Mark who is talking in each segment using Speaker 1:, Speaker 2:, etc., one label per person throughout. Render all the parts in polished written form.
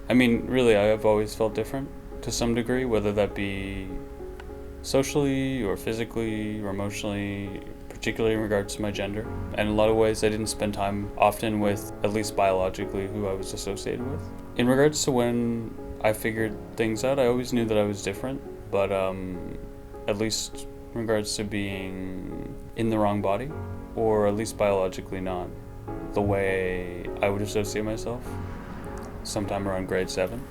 Speaker 1: I mean, really, I have always felt different to some degree, whether that be socially or physically or emotionally, particularly in regards to my gender. And in a lot of ways, I didn't spend time often with, at least biologically, who I was associated with. In regards to when I figured things out, I always knew that I was different, but at least in regards to being in the wrong body, or at least biologically not the way I would associate myself, sometime around grade 7.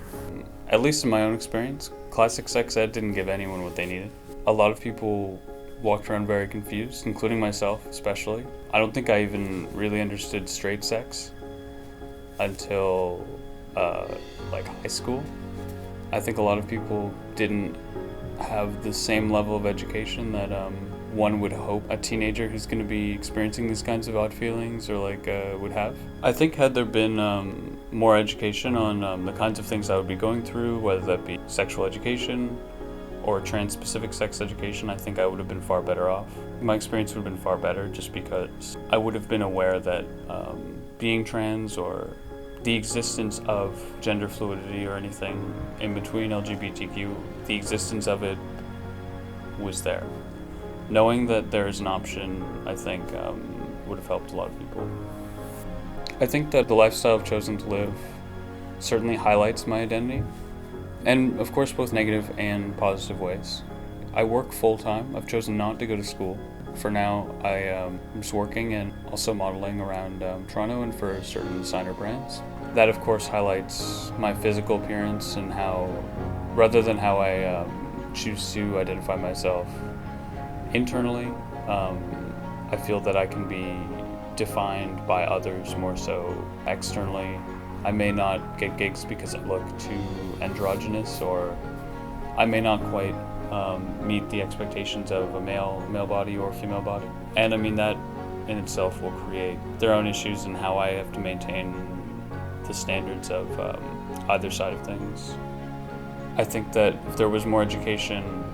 Speaker 1: At least in my own experience, classic sex ed didn't give anyone what they needed. A lot of people walked around very confused, including myself especially. I don't think I even really understood straight sex until high school. I think a lot of people didn't have the same level of education that one would hope a teenager who's going to be experiencing these kinds of odd feelings or would have. I think had there been more education on the kinds of things I would be going through, whether that be sexual education or trans-specific sex education, I think I would have been far better off. My experience would have been far better just because I would have been aware that being trans or the existence of gender fluidity or anything in between LGBTQ, the existence of it was there. Knowing that there is an option, I think, would have helped a lot of people. I think that the lifestyle I've chosen to live certainly highlights my identity, and of course both negative and positive ways. I work full-time. I've chosen not to go to school. For now, I'm just working and also modeling around Toronto and for certain designer brands. That, of course, highlights my physical appearance and how, rather than how I choose to identify myself internally, I feel that I can be defined by others more so externally. I may not get gigs because I look too androgynous, or I may not quite meet the expectations of a male body or female body. And I mean, that in itself will create their own issues in how I have to maintain the standards of either side of things. I think that if there was more education,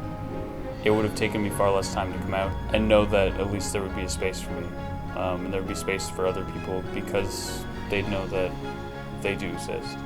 Speaker 1: it would have taken me far less time to come out and know that at least there would be a space for me, and there would be space for other people because they'd know that they do exist.